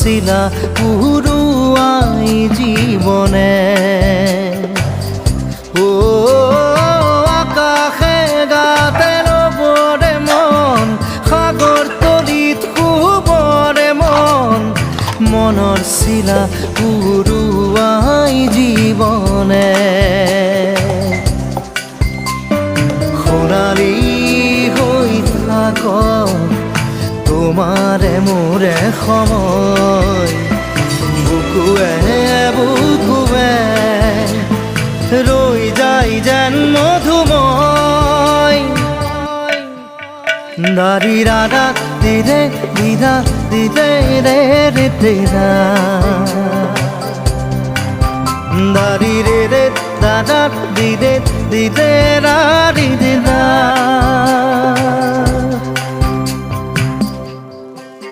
শিলা পুরুয়াই জীবনে ও আকাশে গাতে রবরে মন সাগর তলিত শুবরে মন মনৰ শিলা পুরুয়াই জীবনে সোণালী হৈ থাক তোমাৰে মোৰে সময় বুকুৱে বুকুৱে ৰৈ যায় যেন মধুময় দাৰি ৰাধা দিদে দিদা দিদে ৰে ৰে দিদা দাৰি ৰে ৰে দাদা দিদে দিদে ৰা দিদে